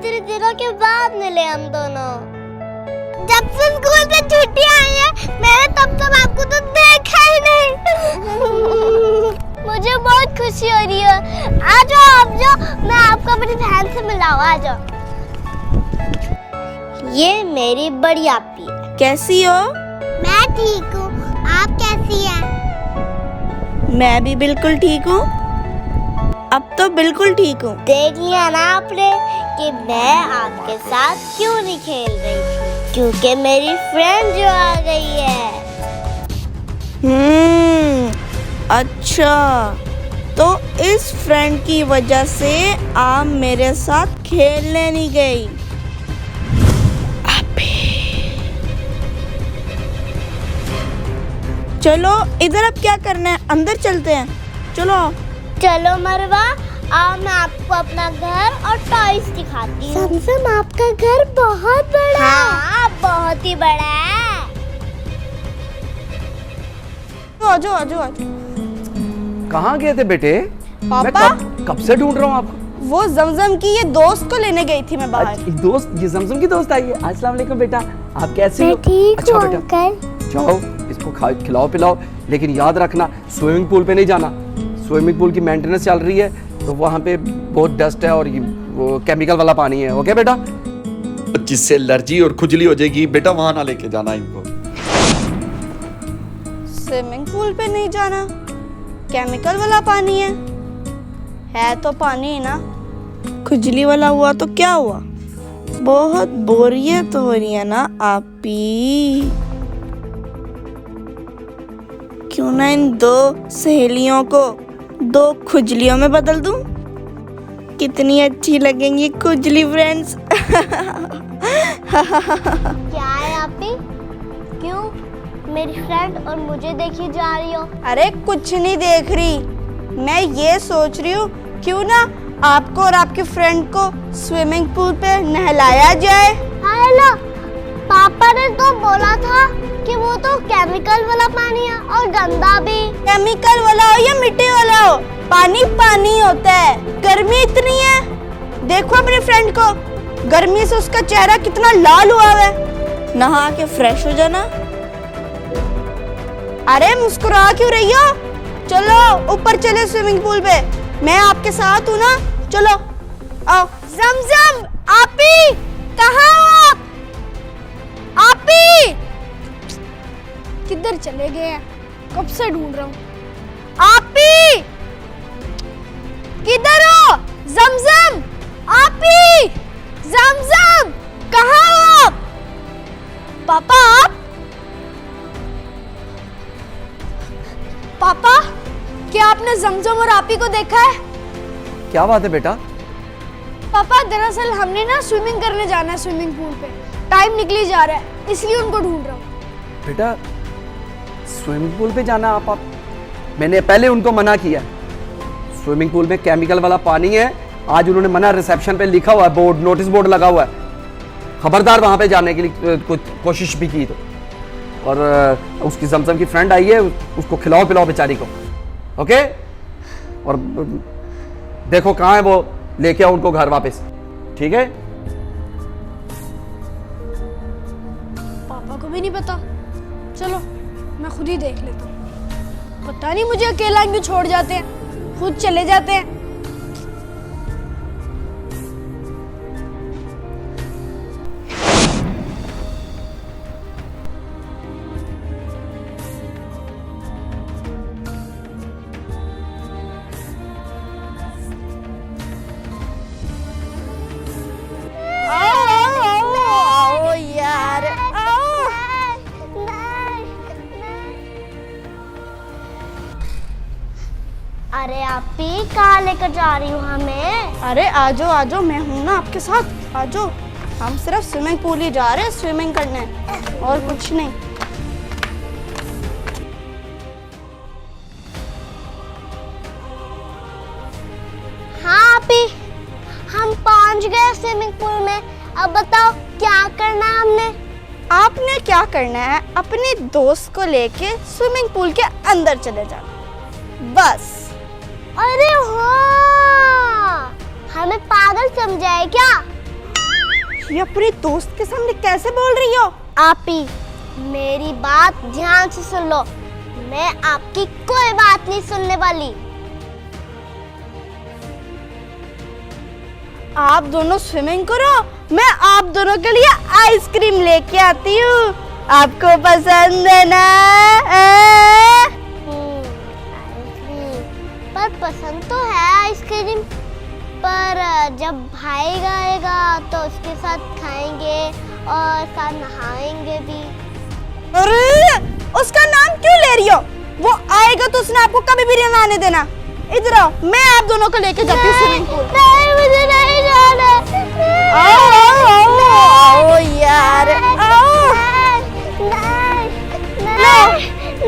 इतने दिनों के बाद मिले हम दोनों। जब से स्कूल से छुट्टी आई है मैंने तब तक आपको तो देखा ही नहीं। मुझे बहुत खुशी हो रही है। आ जाओ आप जाओ, मैं आपको अपनी बहन से मिलाऊं। आ जाओ। ये मेरी बड़ी आपी है। कैसी हो? मैं ठीक हूँ, आप कैसी हैं? मैं भी बिल्कुल ठीक हूँ। अब तो बिल्कुल ठीक हूँ। देख लिया ना आपने कि मैं आपके साथ क्यों नहीं खेल रही थी, क्योंकि मेरी फ्रेंड जो आ गई है। अच्छा, तो इस फ्रेंड की वजह से आप मेरे साथ खेलने नहीं गई। चलो इधर अब क्या करना है, अंदर चलते हैं। चलो चलो मरवा, आओ मैं आपको अपना घर और टॉयज दिखाती हूँ। समसम आपका घर बहुत बड़ा है। हाँ, बहुत ही बड़ा है। आ जाओ आ जाओ आ जाओ। कहाँ गए थे बेटे? पापा? मैं कब से ढूंढ रहा हूँ आपको। वो जमजम की ये दोस्त को लेने गई थी मैं बाहर। अच्छा, दोस्त, ये जमजम की दोस्त आई है। अस्सलाम वालेकुम बेटा, आप कैसे हो? मैं ठीक अच्छा हूँ बेटा, अंकल। जाओ इसको खिलाओ पिलाओ, लेकिन याद रखना स्विमिंग पूल पे नहीं जाना। स्विमिंग पूल की मेंटेनेंस चल रही है तो वहाँ पे बहुत डस्ट है और वो केमिकल वाला पानी है। ओके बेटा, जिससे एलर्जी और खुजली हो जाएगी बेटा, वहां ना लेके जाना इनको। स्विमिंग पूल पे नहीं जाना, केमिकल वाला पानी है तो पानी ही ना। खुजली वाला हुआ तो क्या हुआ? बहुत बोरियत हो रही है ना आपी। क्यों ना इन दो सहेलियों को दो खुजलियों में बदल दूं? कितनी अच्छी लगेंगी खुजली फ्रेंड्स। क्या है आपी? क्यों मेरी फ्रेंड और मुझे देखी जा रही हो? अरे कुछ नहीं देख रही, मैं ये सोच रही हूँ क्यों ना आपको और आपकी फ्रेंड को स्विमिंग पूल पे नहलाया जाए। हेलो, पापा ने तो बोला था कि वो तो केमिकल वाला पानी है और गंदा भी। केमिकल वाला हो या मिट्टी वाला हो, पानी पानी होता है। गर्मी इतनी है, देखो अपनी फ्रेंड को, गर्मी से उसका चेहरा कितना लाल हुआ है। नहा के फ्रेश हो जाना। अरे मुस्कुरा क्यों रही हो? चलो ऊपर चले स्विमिंग पूल पे, मैं आपके साथ हूँ ना। चलो आओ। जमजम, आपी कहाँ हो आप? आपी किधर चले गए हैं? कब से ढूंढ रहा हूँ। आपी किधर हो? जमजम, आपी, जमजम कहाँ हो आप? पापा आप? पापा क्या आपने जमजम और आपी को देखा है? क्या बात है बेटा? पापा दरअसल हमने ना स्विमिंग करने जाना है स्विमिंग पूल पे, टाइम निकली जा रहा है इसलिए उनको ढूंढ रहा हूँ। बेटा स्विमिंग पूल पे जाना आप मैंने पहले उनको मना किया। स्विमिंग पूल में केमिकल वाला पानी है, आज उन्होंने मना, रिसेप्शन पे लिखा हुआ है, बोर्ड, नोटिस बोर्ड लगा हुआ है। खबरदार वहां पे जाने के लिए कोशिश भी की तो। और उसकी जमजम की फ्रेंड आई है, उसको खिलाओ पिलाओ बेचारी को। ओके, और देखो कहाँ है वो, लेके आओ उनको घर वापस, ठीक है? पापा को भी नहीं पता, चलो मैं खुद ही देख लेता हूँ। पता नहीं मुझे अकेला क्यों छोड़ जाते हैं, खुद चले जाते हैं। आओ यार, आओ। अरे आपी कहाँ लेकर जा रही हो हमें? अरे आजो आजो, मैं हूं ना आपके साथ, आजो। हम सिर्फ स्विमिंग पूल ही जा रहे हैं, स्विमिंग करने, और कुछ नहीं। हाँ आपी, हम पहुंच गए स्विमिंग पूल में। अब बताओ क्या करना है हमने? आपने क्या करना है, अपने दोस्त को लेके स्विमिंग पूल के अंदर चले जाना, बस। अरे हाँ, हमें पागल समझा है क्या? ये अपने दोस्त के सामने कैसे बोल रही हो? आप ही मेरी बात ध्यान से सुन लो, मैं आपकी कोई बात नहीं सुनने वाली। आप दोनों स्विमिंग करो, मैं आप दोनों के लिए आइसक्रीम लेके आती हूँ। आपको पसंद है ना? आइसक्रीम पर पसंद तो है आइसक्रीम, पर जब भाई आएगा तो उसके साथ खाएंगे और साथ नहाएंगे भी। अरे उसका नाम क्यों ले रही हो? वो आएगा तो उसने आपको कभी भी नहीं नहाने देना। इधर आओ, मैं आप दोनों को लेके जाती हूँ स्विमिंग पूल। नहीं, मुझे नहीं जाना। आओ आओ आओ आओ यार, आओ।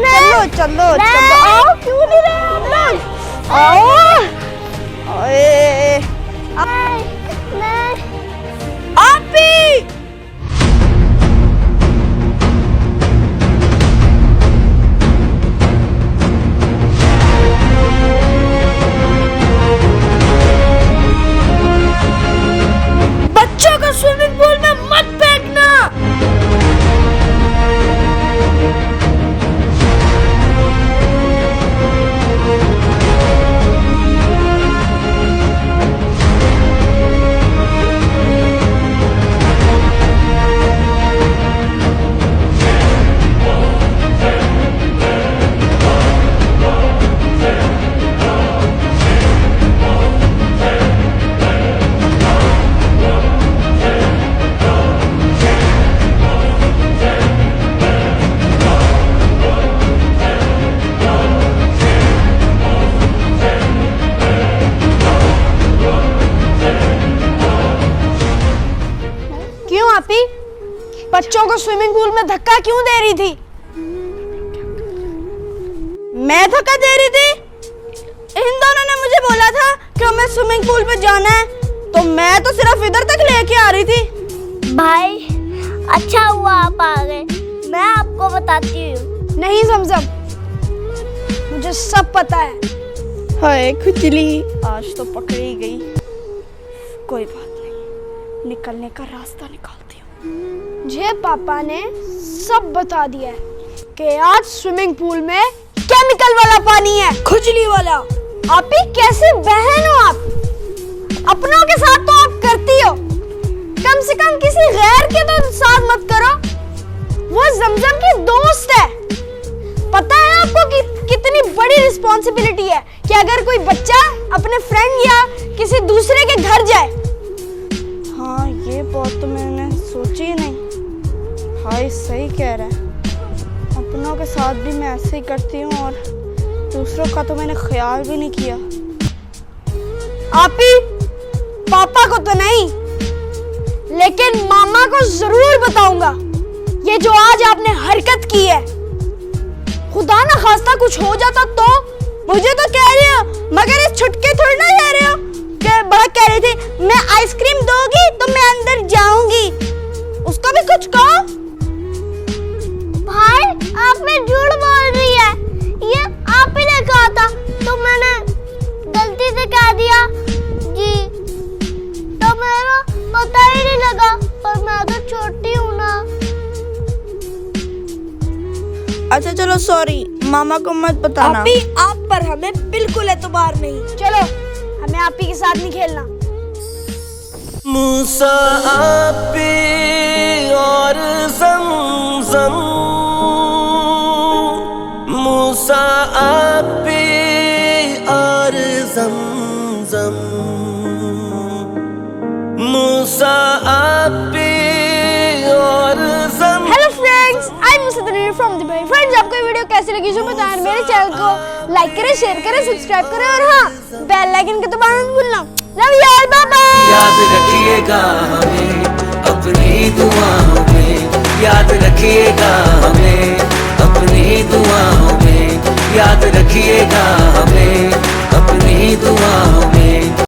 चलो चलो चलो, आओ, क्यों नहीं रहे आप लोग? आओ। ओए आप भी। बच्चों को स्विमिंग पूल में मत फेंकना। क्यों आपी बच्चों को स्विमिंग पूल में धक्का क्यों दे रही थी? मैं धक्का दे रही थी? इन दोनों ने मुझे बोला था कि हमें स्विमिंग पूल में जाना है, तो मैं तो सिर्फ इधर तक लेके आ रही थी। भाई अच्छा हुआ आप आ गए, मैं आपको बताती हूँ। नहीं समझम, मुझे सब पता है। हाय खुजली, आज तो पकड़ी गई। कोई बात नहीं, निकलने का रास्ता निकालती हूँ। मुझे पापा ने सब बता दिया है कि आज स्विमिंग पूल में केमिकल वाला पानी है, खुजली वाला। आप ही कैसे बहन हो आप? अपनों के साथ तो आप करती हो, कम से कम किसी गैर के तो साथ मत करो। वो जमजम की दोस्त है। पता है आपको कि कितनी बड़ी रिस्पॉन्सिबिलिटी है कि अगर कोई बच्चा अपने फ्रेंड या किसी दूसरे के घर जाए। हाँ, ये बात तो मैंने सोची ही नहीं। भाई सही कह रहा है, अपनों के साथ भी मैं ऐसे ही करती हूँ और दूसरों का तो मैंने ख्याल भी नहीं किया। आप ही पापा को तो नहीं, लेकिन मामा को जरूर बताऊंगा ये जो आज आपने हरकत की है। खुदा ना खास्ता कुछ हो जाता तो? मुझे तो कह रही हो, मगर इस छुटके थोड़ी ना कह रहे हो कि बड़ा कह रही थी मैं आइसक्रीम दोगी तो मैं अंदर जाऊंगी। उसको भी कुछ कहो। भाई आप में झूठ बोल रही है, ये आप ही ने कहा था तो मैंने गलती से कह दिया जी, तो मेरा पता ही नहीं लगा, पर मैं तो छोटी हूँ ना। अच्छा चलो सॉरी, मामा को मत बताना। आप ही आप पर हमें बिल्कुल एतबार नहीं। चलो हमें आप ही के साथ नहीं खेलना। मूसा आपी और ज़मज़म, मूसा आपी और ज़मज़म, मूसा आपी और Zamzam. Hello friends, I am Musaddar from Dubai. Friends, आपको ये वीडियो कैसी लगी जो बताएं। मेरे चैनल को लाइक करें, शेयर करें, सब्सक्राइब करें और हाँ, बेल आइकन को दबाना मत भूलना। Love you all, bye bye. याद रखिएगा हमें अपनी दुआओं में, याद रखिएगा।